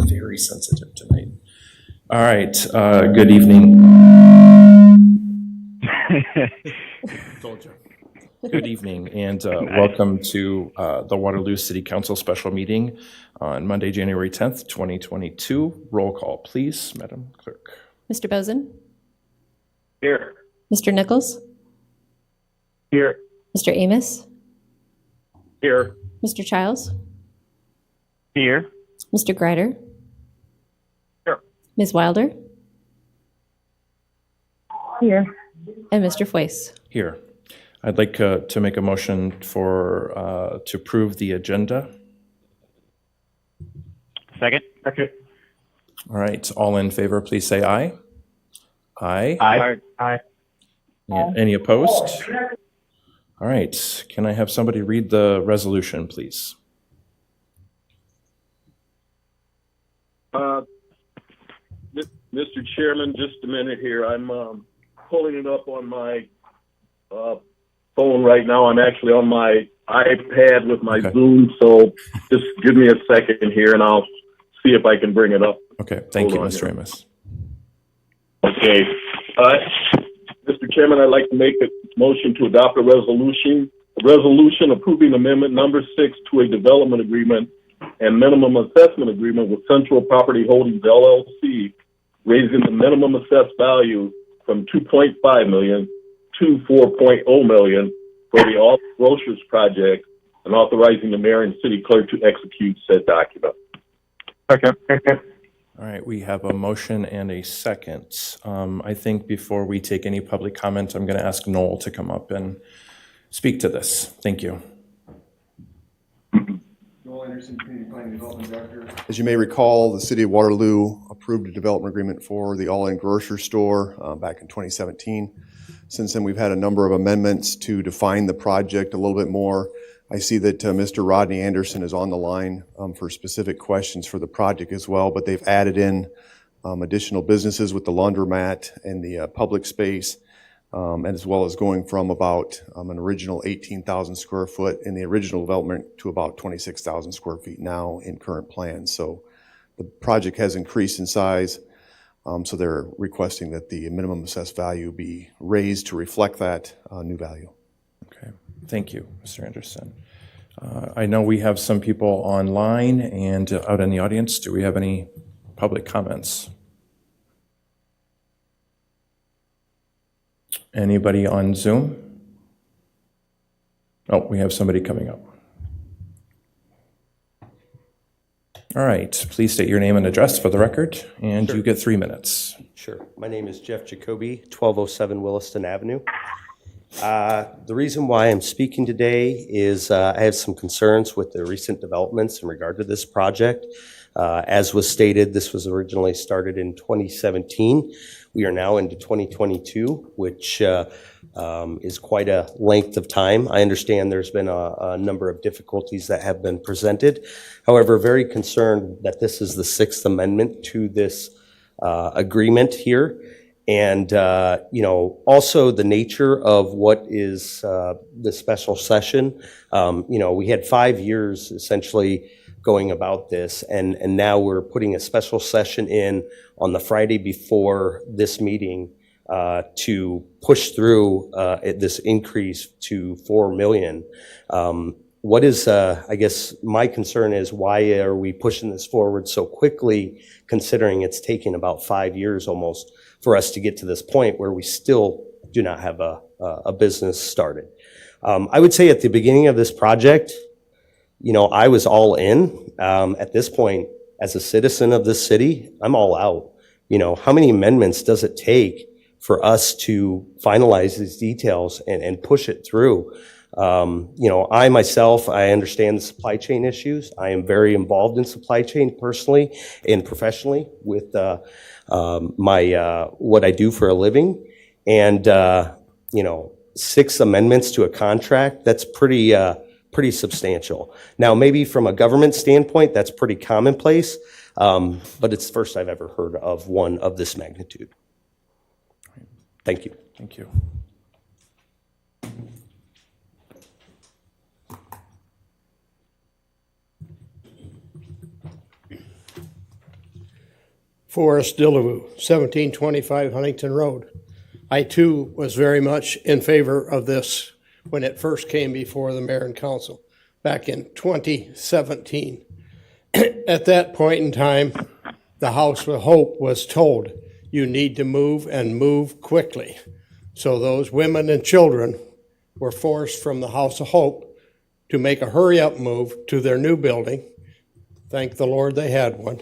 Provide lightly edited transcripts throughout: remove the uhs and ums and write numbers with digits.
very sensitive tonight. All right, good evening. Told you. Good evening, and welcome to the Waterloo City Council special meeting on Monday, January 10th, 2022. Roll call, please, Madam Clerk. Mr. Bozen? Here. Mr. Nichols? Here. Mr. Amos? Here. Mr. Childs? Here. Mr. Greider? Here. Ms. Wilder? Here. And Mr. Foyce? Here. I'd like to make a motion for to approve the agenda. Second. Second. All right, all in favor, please say aye. Aye. Aye. Aye. Yeah, any opposed? All right, can I have somebody read the resolution, please? Mr. Chairman, just a minute here. I'm pulling it up on my phone right now. I'm actually on my iPad with my Zoom, so just give me a second here and I'll see if I can bring it up. Okay, thank you, Mr. Amos. Okay. Mr. Chairman, I'd like to make a motion to adopt a resolution approving amendment number 6 to a development agreement and minimum assessment agreement with Central Property Holdings, LLC, raising the minimum assessed value from $2.5 million to $4.0 million for the All Grocers project and authorizing the mayor and city clerk to execute said document. Second. All right, we have a motion and a second. I think before we take any public comment, I'm going to ask Noel to come up and speak to this. Thank you. Noel Anderson, Community Planning Development Director. As you may recall, the City of Waterloo approved a development agreement for the All-In Grocery Store back in 2017. Since then, we've had a number of amendments to define the project a little bit more. I see that Mr. Rodney Anderson is on the line for specific questions for the project as well, but they've added in additional businesses with the laundromat and the public space, and as well as going from about an original 18,000 square foot in the original development to about 26,000 square feet now in current plans. So the project has increased in size, so they're requesting that the minimum assessed value be raised to reflect that new value. Okay, thank you, Mr. Anderson. I know we have some people online and out in the audience. Do we have any public comments? Anybody on Zoom? Oh, we have somebody coming up. All right, please state your name and address for the record, and you get 3 minutes. Sure. My name is Jeff Jacoby, 1207 Williston Avenue. The reason why I'm speaking today is I have some concerns with the recent developments in regard to this project. As was stated, this was originally started in 2017. We are now into 2022, which is quite a length of time. I understand there's been a number of difficulties that have been presented. However, very concerned that this is the 6th amendment to this agreement here. And, also the nature of what is the special session. We had 5 years essentially going about this, and now we're putting a special session in on the Friday before this meeting to push through this increase to $4 million. What is, I guess, my concern is why are we pushing this forward so quickly, considering it's taken about 5 years almost for us to get to this point where we still do not have a business started. I would say at the beginning of this project, I was all in. At this point, as a citizen of this city, I'm all out. How many amendments does it take for us to finalize these details and push it through? I myself, I understand the supply chain issues. I am very involved in supply chain personally and professionally with my what I do for a living. And 6 amendments to a contract, that's pretty substantial. Now, maybe from a government standpoint, that's pretty commonplace, but it's the first I've ever heard of one of this magnitude. Thank you. Thank you. Forrest Dillevue, 1725 Huntington Road. I too was very much in favor of this when it first came before the mayor and council back in 2017. At that point in time, the House of Hope was told, you need to move and move quickly. So those women and children were forced from the House of Hope to make a hurry-up move to their new building. Thank the Lord they had one,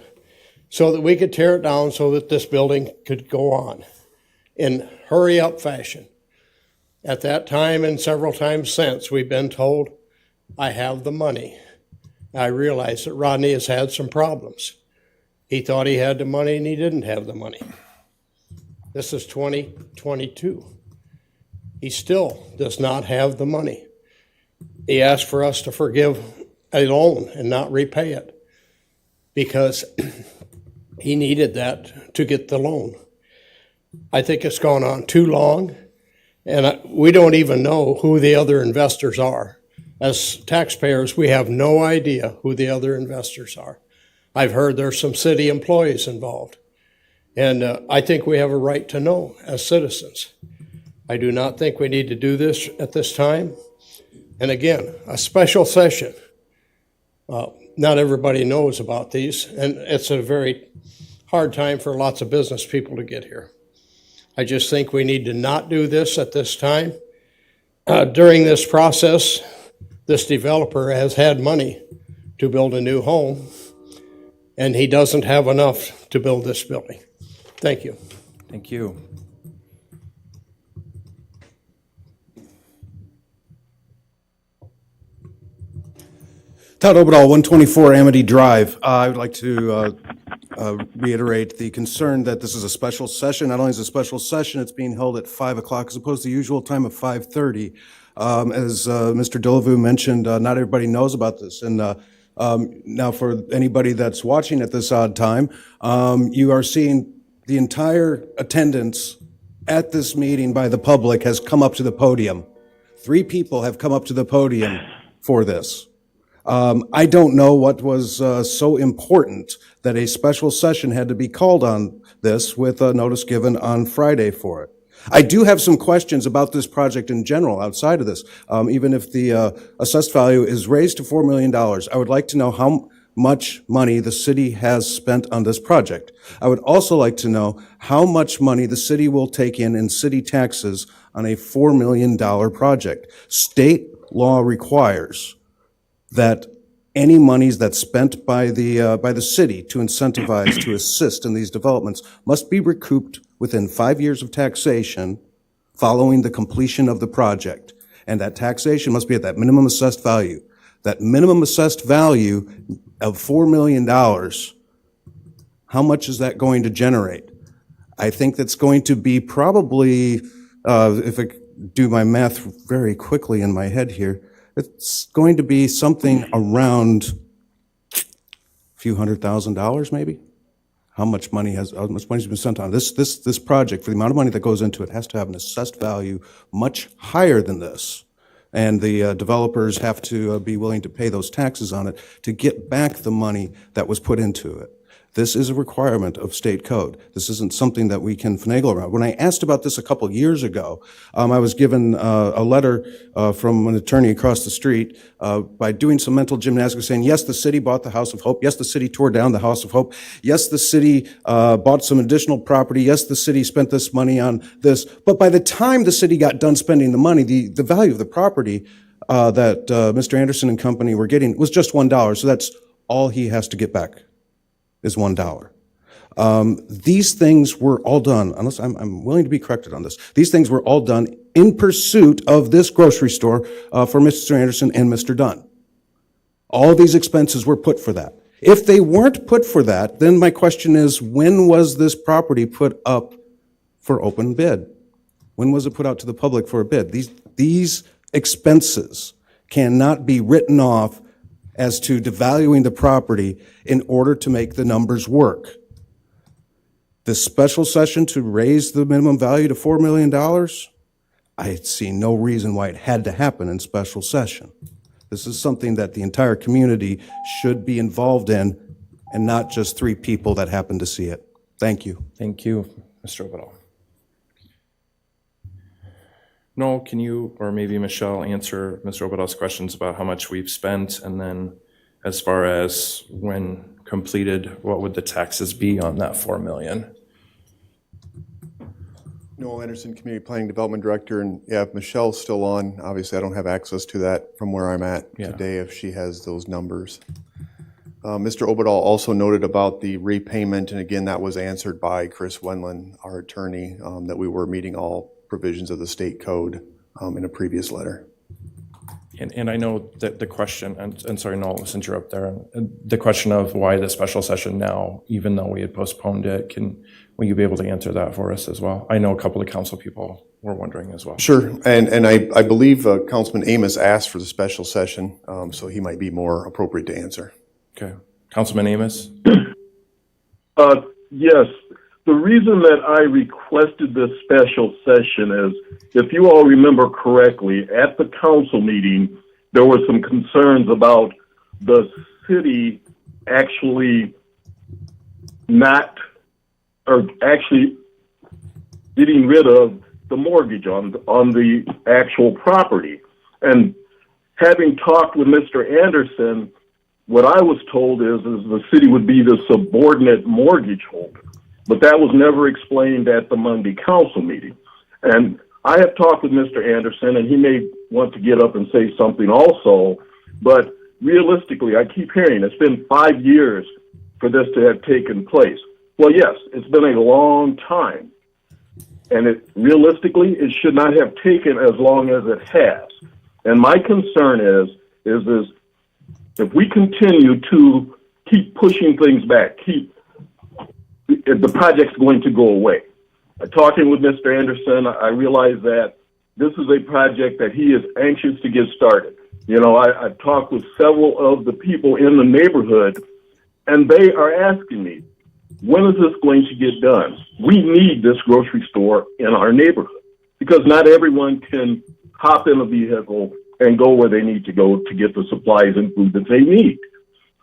so that we could tear it down so that this building could go on in hurry-up fashion. At that time and several times since, we've been told, I have the money. I realize that Rodney has had some problems. He thought he had the money and he didn't have the money. This is 2022. He still does not have the money. He asked for us to forgive a loan and not repay it because he needed that to get the loan. I think it's gone on too long, and we don't even know who the other investors are. As taxpayers, we have no idea who the other investors are. I've heard there's some city employees involved, and I think we have a right to know as citizens. I do not think we need to do this at this time. And again, a special session. Not everybody knows about these, and it's a very hard time for lots of business people to get here. I just think we need to not do this at this time. During this process, this developer has had money to build a new home, and he doesn't have enough to build this building. Thank you. Thank you. Todd Oberdahl, 124 Amity Drive. I would like to reiterate the concern that this is a special session. Not only is it a special session, it's being held at 5 o'clock as opposed to the usual time of 5:30. As Mr. Dillevue mentioned, not everybody knows about this. And now for anybody that's watching at this odd time, you are seeing the entire attendance at this meeting by the public has come up to the podium. 3 people have come up to the podium for this. I don't know what was so important that a special session had to be called on this with a notice given on Friday for it. I do have some questions about this project in general outside of this. Even if the assessed value is raised to $4 million, I would like to know how much money the city has spent on this project. I would also like to know how much money the city will take in city taxes on a $4 million project. State law requires that any monies that's spent by the city to incentivize, to assist in these developments must be recouped within 5 years of taxation following the completion of the project. And that taxation must be at that minimum assessed value. That minimum assessed value of $4 million, how much is that going to generate? I think that's going to be probably, if I do my math very quickly in my head here, it's going to be something around a few $100,000 maybe. How much money has been spent on this project? For the amount of money that goes into it, has to have an assessed value much higher than this, and the developers have to be willing to pay those taxes on it to get back the money that was put into it. This is a requirement of state code. This isn't something that we can finagle around. When I asked about this a couple years ago, I was given a letter from an attorney across the street by doing some mental gymnastics saying, yes, the city bought the House of Hope. Yes, the city tore down the House of Hope. Yes, the city bought some additional property. Yes, the city spent this money on this. But by the time the city got done spending the money, the value of the property that Mr. Anderson and company were getting was just $1. So that's all he has to get back. Is $1. These things were all done, unless I'm willing to be corrected on this, these things were all done in pursuit of this grocery store for Mr. Anderson and Mr. Dunn. All these expenses were put for that. If they weren't put for that, then my question is, when was this property put up for open bid? When was it put out to the public for a bid? These expenses cannot be written off as to devaluing the property in order to make the numbers work. This special session to raise the minimum value to $4 million, I see no reason why it had to happen in special session. This is something that the entire community should be involved in, and not just 3 people that happen to see it. Thank you. Thank you, Mr. Oberdahl. Noel, can you, or maybe Michelle, answer Mr. Oberdahl's questions about how much we've spent, and then as far as when completed, what would the taxes be on that 4 million? Noel Anderson, Community Planning Development Director, and yeah, if Michelle's still on, obviously I don't have access to that from where I'm at today if she has those numbers. Mr. Oberdahl also noted about the repayment, and again, that was answered by Chris Wendland, our attorney, that we were meeting all provisions of the state code in a previous letter. And I know that the question, and sorry, Noel, since you're up there, the question of why the special session now, even though we had postponed it, will you be able to answer that for us as well? I know a couple of council people were wondering as well. Sure, and I believe Councilman Amos asked for the special session, so he might be more appropriate to answer. Okay. Councilman Amos? Yes. The reason that I requested this special session is, if you all remember correctly, at the council meeting, there were some concerns about the city actually getting rid of the mortgage on the actual property. And having talked with Mr. Anderson, what I was told is the city would be the subordinate mortgage holder. But that was never explained at the Monday council meeting. And I have talked with Mr. Anderson, and he may want to get up and say something also, but realistically, I keep hearing it's been 5 years for this to have taken place. Well, yes, it's been a long time. And realistically, it should not have taken as long as it has. And my concern is if we continue to keep pushing things back, the project's going to go away. Talking with Mr. Anderson, I realize that this is a project that he is anxious to get started. You know, I've talked with several of the people in the neighborhood, and they are asking me, when is this going to get done? We need this grocery store in our neighborhood, because not everyone can hop in a vehicle and go where they need to go to get the supplies and food that they need.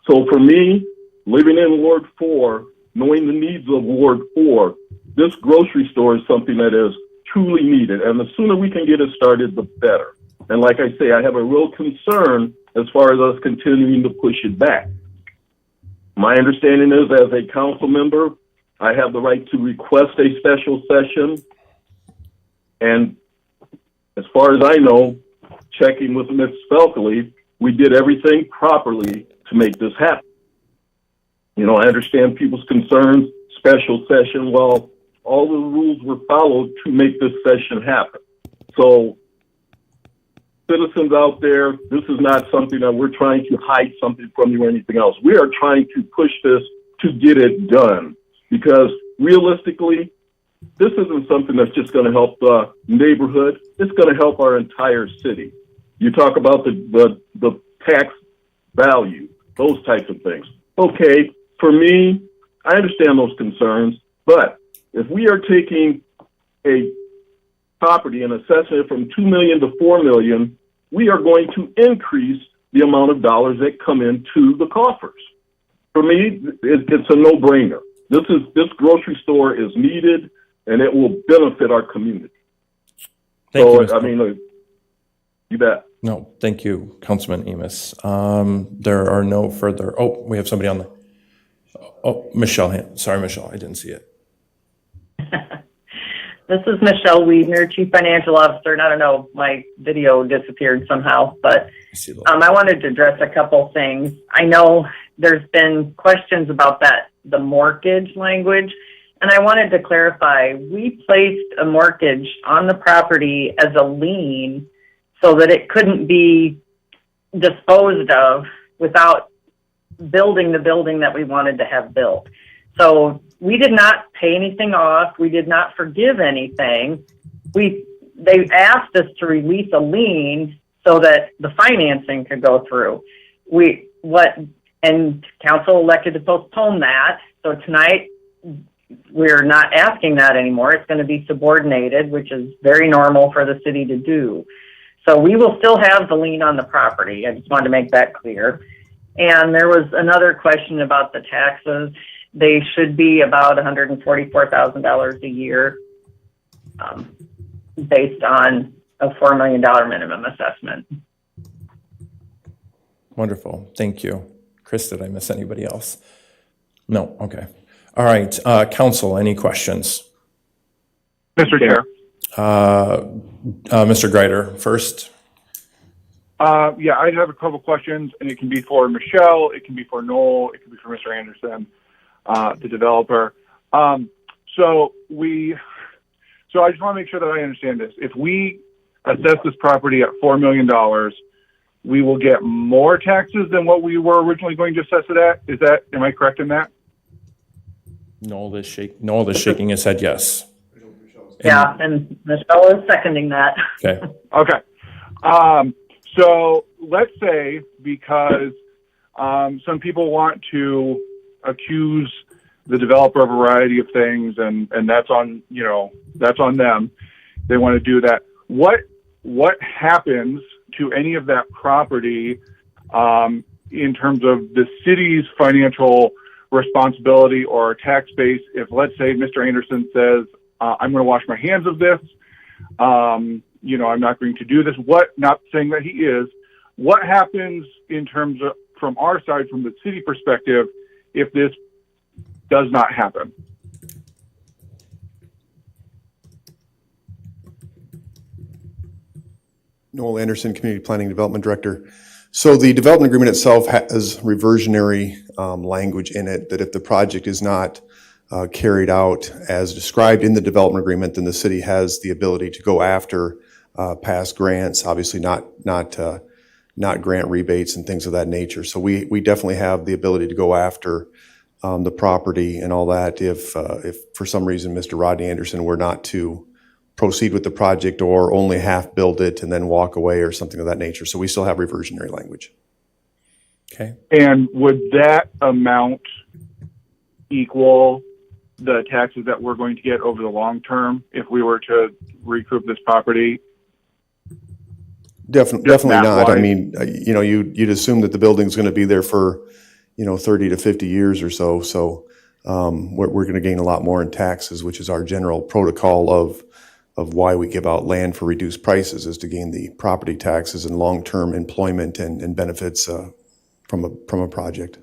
So for me, living in Ward 4, knowing the needs of Ward 4, this grocery store is something that is truly needed. And the sooner we can get it started, the better. And like I say, I have a real concern as far as us continuing to push it back. My understanding is, as a council member, I have the right to request a special session. And as far as I know, checking with Ms. Felkley, we did everything properly to make this happen. You know, I understand people's concerns, special session. Well, all the rules were followed to make this session happen. So, citizens out there, this is not something that we're trying to hide something from you or anything else. We are trying to push this to get it done, because realistically, this isn't something that's just going to help the neighborhood. It's going to help our entire city. You talk about the tax value, those types of things. Okay, for me, I understand those concerns, but if we are taking a property and assessing it from $2 million to $4 million, we are going to increase the amount of dollars that come into the coffers. For me, it's a no-brainer. This grocery store is needed, and it will benefit our community. Thank you, I mean, you bet. No, thank you, Councilman Amos. There are no further, we have somebody on the, Michelle, sorry, Michelle, I didn't see it. This is Michelle Wiedner, Chief Financial Officer, and I don't know, my video disappeared somehow, but I wanted to address a couple things. I know there's been questions about the mortgage language, and I wanted to clarify, we placed a mortgage on the property as a lien so that it couldn't be disposed of without building the building that we wanted to have built. So we did not pay anything off. We did not forgive anything. They asked us to release a lien so that the financing could go through. And council elected to postpone that. So tonight we're not asking that anymore. It's going to be subordinated, which is very normal for the city to do. So we will still have the lien on the property. I just wanted to make that clear. And there was another question about the taxes. they should be about $144,000 a year, based on a $4 million minimum assessment. Wonderful. Thank you. Chris, did I miss anybody else? No. Okay. All right. Council, any questions? Mr. Chair. Mr. Greider first. Yeah, I have a couple questions, and it can be for Michelle, it can be for Noel, it can be for Mr. Anderson, the developer. So I just want to make sure that I understand this. If we assess this property at $4 million, we will get more taxes than what we were originally going to assess it at? Am I correct in that? Noel is shaking his head yes. Yeah, and Michelle is seconding that. Okay. Okay. So let's say, because some people want to accuse the developer of a variety of things, and that's on, that's on them. They want to do that. What happens to any of that property in terms of the city's financial responsibility or tax base if, let's say, Mr. Anderson says, I'm going to wash my hands of this, I'm not going to do this, not saying that he is, what happens in terms of, from our side, from the city perspective, if this does not happen? Noel Anderson, Community Planning Development Director. So the development agreement itself has reversionary language in it that if the project is not carried out as described in the development agreement, then the city has the ability to go after past grants, obviously not grant rebates and things of that nature. So we definitely have the ability to go after the property and all that if for some reason Mr. Rodney Anderson were not to proceed with the project or only half build it and then walk away or something of that nature. So we still have reversionary language. Okay. And would that amount equal the taxes that we're going to get over the long term if we were to recoup this property? Definitely not. math-wise? I mean, you'd assume that the building's going to be there for, 30 to 50 years or so. So we're going to gain a lot more in taxes, which is our general protocol of why we give out land for reduced prices, is to gain the property taxes and long-term employment and benefits from a project.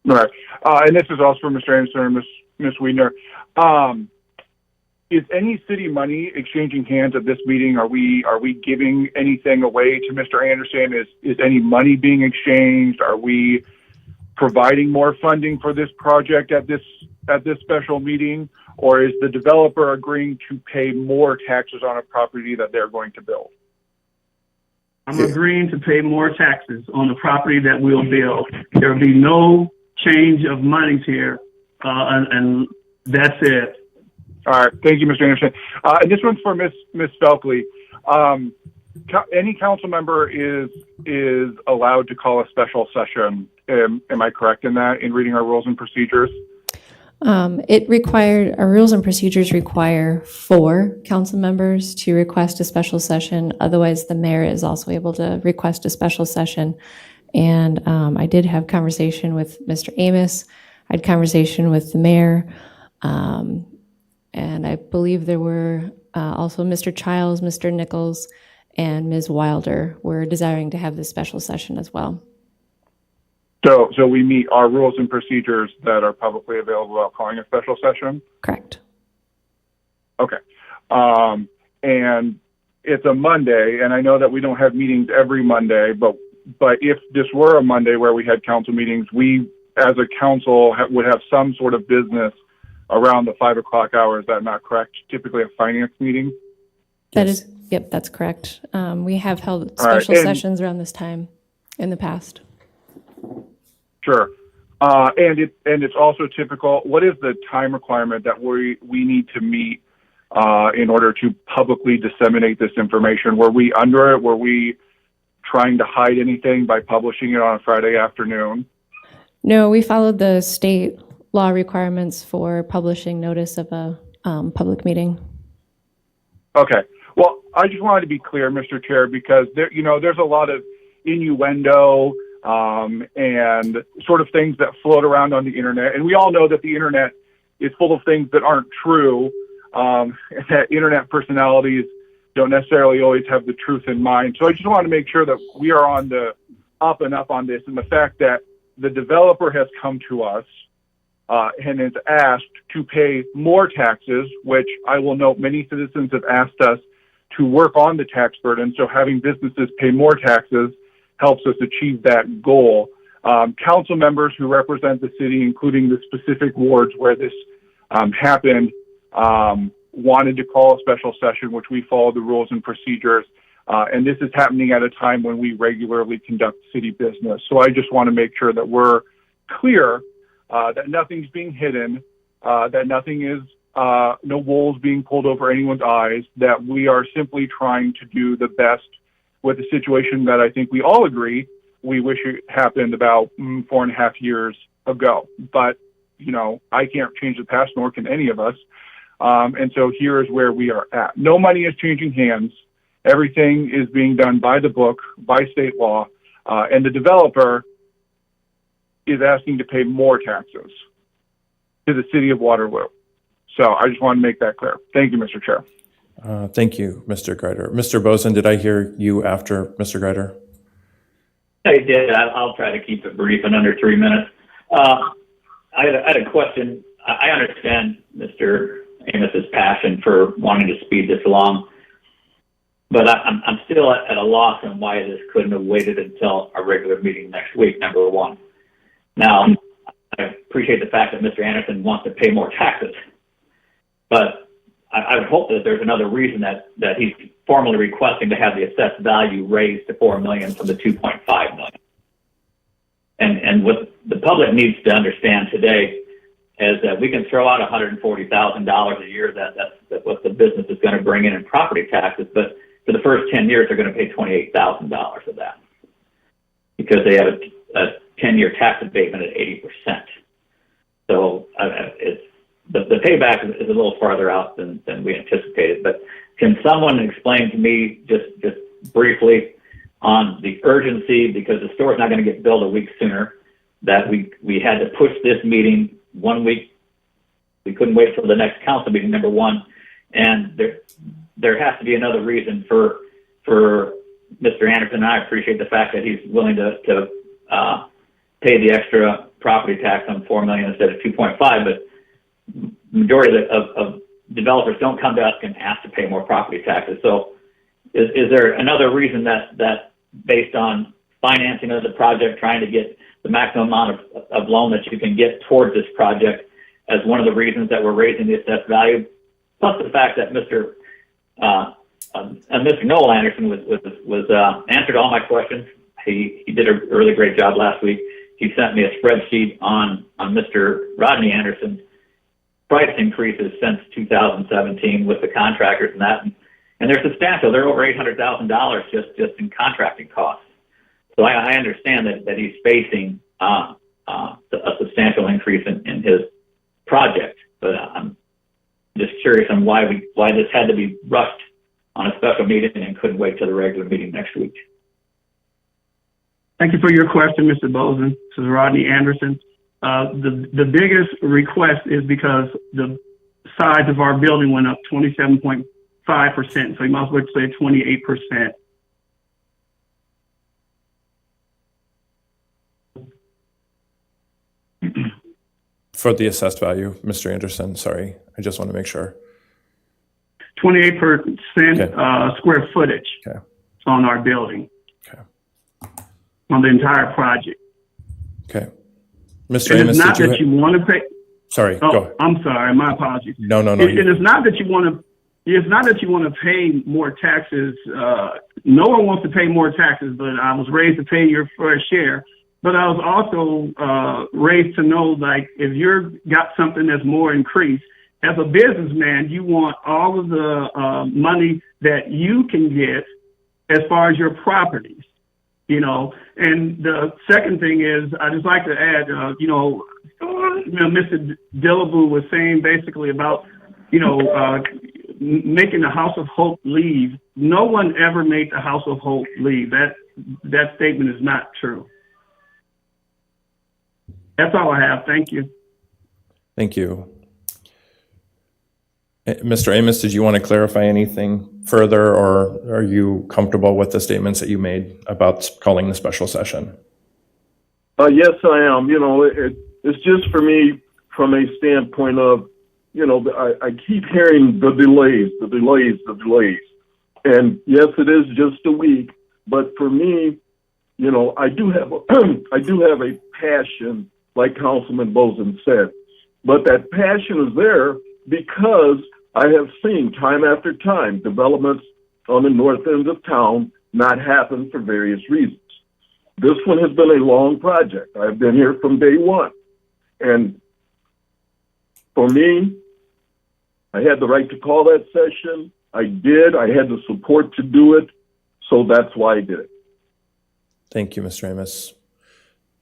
All right. And this is also for Mr. Anderson and Ms. Wiedner. Is any city money exchanging hands at this meeting? Are we giving anything away to Mr. Anderson? Is any money being exchanged? Are we providing more funding for this project at this special meeting? Or is the developer agreeing to pay more taxes on a property that they're going to build? I'm agreeing to pay more taxes on the property that we'll build. There will be no change of monies here, and that's it. All right. Thank you, Mr. Anderson. And this one's for Ms. Felkley. Any council member is allowed to call a special session. Am I correct in that, in reading our rules and procedures? Our rules and procedures require 4 council members to request a special session. Otherwise, the mayor is also able to request a special session. And I did have conversation with Mr. Amos. I had conversation with the mayor. And I believe there were also Mr. Childs, Mr. Nichols, and Ms. Wilder were desiring to have this special session as well. So we meet our rules and procedures that are publicly available about calling a special session? Correct. Okay. And it's a Monday, and I know that we don't have meetings every Monday, but if this were a Monday where we had council meetings, we as a council would have some sort of business around the 5 o'clock hour. Is that not correct? Typically a finance meeting? Yep, that's correct. We have held All right, special sessions around this time in the past. Sure. And it's also typical. What is the time requirement that we need to meet in order to publicly disseminate this information? Were we under it? Were we trying to hide anything by publishing it on a Friday afternoon? No, we followed the state law requirements for publishing notice of a public meeting. Okay. Well, I just wanted to be clear, Mr. Chair, because there's a lot of innuendo and sort of things that float around on the internet. And we all know that the internet is full of things that aren't true, and that internet personalities don't necessarily always have the truth in mind. So I just want to make sure that we are on the up and up on this, and the fact that the developer has come to us and is asked to pay more taxes, which I will note many citizens have asked us to work on the tax burden. So having businesses pay more taxes helps us achieve that goal. Council members who represent the city, including the specific wards where this happened, wanted to call a special session, which we followed the rules and procedures. And this is happening at a time when we regularly conduct city business. So I just want to make sure that we're clear that nothing's being hidden, that nothing is, no wool's being pulled over anyone's eyes, that we are simply trying to do the best with a situation that I think we all agree we wish it happened about 4.5 years ago. But, you know, I can't change the past, nor can any of us. And so here is where we are at. No money is changing hands. Everything is being done by the book, by state law, and the developer is asking to pay more taxes to the city of Waterloo. So I just want to make that clear. Thank you, Mr. Chair. Thank you, Mr. Greider. Mr. Boson, did I hear you after Mr. Greider? I did. I'll try to keep it brief and under 3 minutes. I had a question. I understand Mr. Amos's passion for wanting to speed this along, but I'm still at a loss on why this couldn't have waited until our regular meeting next week, number one. Now, I appreciate the fact that Mr. Anderson wants to pay more taxes, but I would hope that there's another reason that he's formally requesting to have the assessed value raised to $4 million from the $2.5 million. And what the public needs to understand today is that we can throw out $140,000 a year. That's what the business is going to bring in property taxes. But for the first 10 years, they're going to pay $28,000 of that because they have a 10-year tax abatement at 80%. So the payback is a little farther out than we anticipated. But can someone explain to me just briefly on the urgency, because the store is not going to get built a week sooner, that we had to push this meeting 1 week. We couldn't wait for the next council meeting, number one. And there has to be another reason for Mr. Anderson. I appreciate the fact that he's willing to pay the extra property tax on $4 million instead of 2.5, but majority of developers don't come to us and ask to pay more property taxes. So is there another reason that based on financing of the project, trying to get the maximum amount of loan that you can get towards this project as one of the reasons that we're raising the assessed value? Plus the fact that Mr. Noel Anderson was answered all my questions. He did a really great job last week. He sent me a spreadsheet on Mr. Rodney Anderson's price increases since 2017 with the contractors and that, and they're substantial. They're over $800,000 just in contracting costs. So I understand that he's facing a substantial increase in his project, but I'm just curious on why this had to be rushed on a special meeting and couldn't wait till the regular meeting next week. Thank you for your question, Mr. Boson. This is Rodney Anderson. The biggest request is because the size of our building went up 27.5%, so you might as well say 28%. For the assessed value, Mr. Anderson, sorry, I just want to make sure. 28% Okay. Square footage Okay. on our building, Okay. on the entire project. Okay. Mr. And Amos, it's not did that you want to pay. Sorry, Oh, go ahead. I'm sorry. My apologies. No. And it's not that you want to. It's not that you want to pay more taxes. No one wants to pay more taxes, but I was raised to pay your fair share. But I was also raised to know, like, if you're got something that's more increased, as a businessman, you want all of the money that you can get as far as your properties, you know. And the second thing is, I just like to add, Mr. Dillaboo was saying basically about, making the House of Hope leave. No one ever made the House of Hope leave. That statement is not true. That's all I have. Thank you. Thank you. Mr. Amos, did you want to clarify anything further, or are you comfortable with the statements that you made about calling the special session? Yes, I am. You know, it's just for me from a standpoint of, you know, I keep hearing the delays. And yes, it is just a week, but for me, you know, I do have a passion, like Councilman Bozen said, but that passion is there because I have seen time after time developments on the north end of town not happen for various reasons. This one has been a long project. I've been here from day one. And for me, I had the right to call that session. I did. I had the support to do it. So that's why I did it. Thank you, Mr. Amos.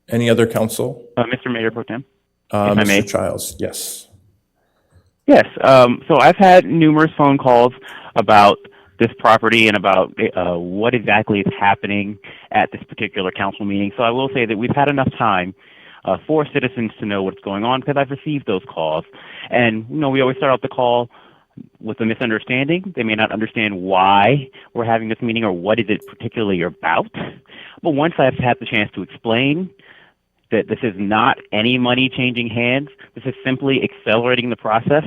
Any other council? Mr. Mayor Pro Tem, if I may. Mr. Childs, yes. Yes. So I've had numerous phone calls about this property and about what exactly is happening at this particular council meeting. So I will say that we've had enough time for citizens to know what's going on, because I've received those calls. And, you know, we always start out the call with a misunderstanding. They may not understand why we're having this meeting or what is it particularly about. But once I've had the chance to explain that this is not any money changing hands, this is simply accelerating the process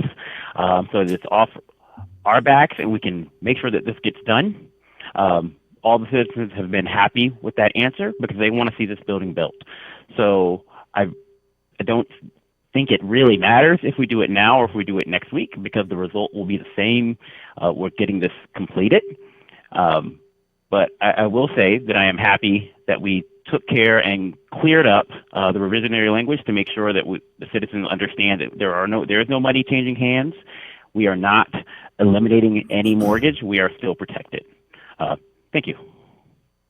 so that it's off our backs and we can make sure that this gets done. All the citizens have been happy with that answer because they want to see this building built. So I don't think it really matters if we do it now or if we do it next week, because the result will be the same. We're getting this completed. But I will say that I am happy that we took care and cleared up the revisionary language to make sure that the citizens understand that there is no money changing hands. We are not eliminating any mortgage. We are still protected. Thank you.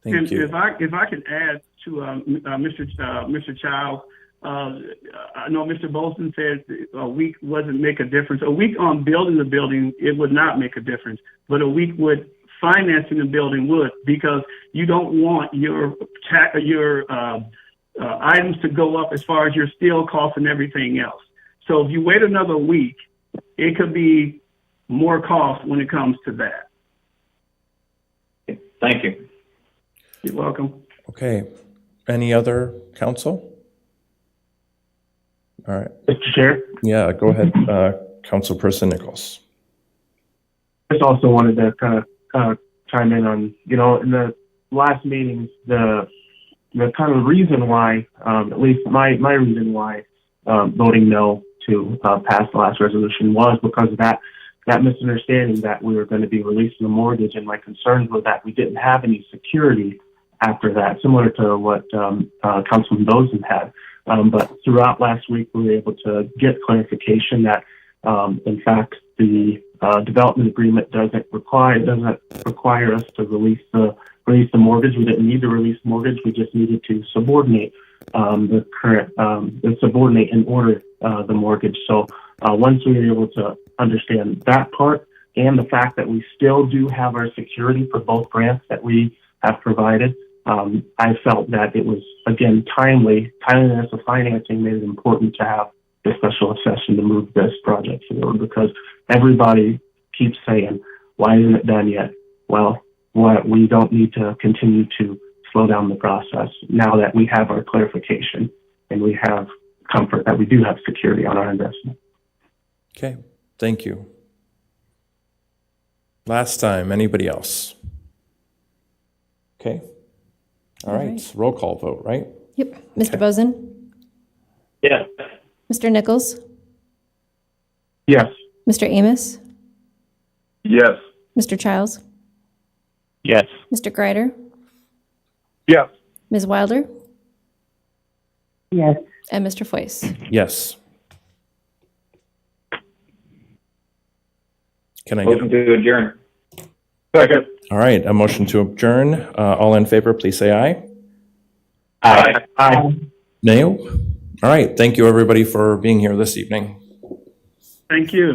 Thank you. If I could add to Mr. Childs, I know Mr. Bolson said a week wouldn't make a difference. A week on building the building, it would not make a difference. But a week would financing the building would, because you don't want your items to go up as far as your steel costs and everything else. So if you wait another week, it could be more cost when it comes to that. Thank you. You're welcome. Okay. Any other council? All right. Mr. Chair, Yeah, go ahead, Councilperson Nichols. just also wanted to kind of chime in on, you know, in the last meetings, the kind of reason why, at least my reason why voting no to pass the last resolution was because of that misunderstanding that we were going to be releasing the mortgage, and my concerns were that we didn't have any security after that, similar to what Councilman Bozen had. But throughout last week, we were able to get clarification that, in fact, the development agreement doesn't require us to release the mortgage. We didn't need to release the mortgage. We just needed to subordinate subordinate and order the mortgage. So once we were able to understand that part and the fact that we still do have our security for both grants that we have provided, I felt that it was, again, timeliness of financing made it important to have the special session to move this project forward, because everybody keeps saying, why isn't it done yet? Well, we don't need to continue to slow down the process now that we have our clarification and we have comfort that we do have security on our investment. Okay, thank you. Last time, anybody else? Okay. All right, roll call vote, right? Yep. Mr. Bozen? Yeah. Mr. Nichols? Yes. Mr. Amos? Yes. Mr. Childs? Yes. Mr. Greider? Yes. Ms. Wilder? Yes. And Mr. Foyce? Yes. Can I get? Motion to adjourn. Second. All right, a motion to adjourn. All in favor, please say aye. Aye. Aye. Nay? All right, thank you, everybody, for being here this evening. Thank you.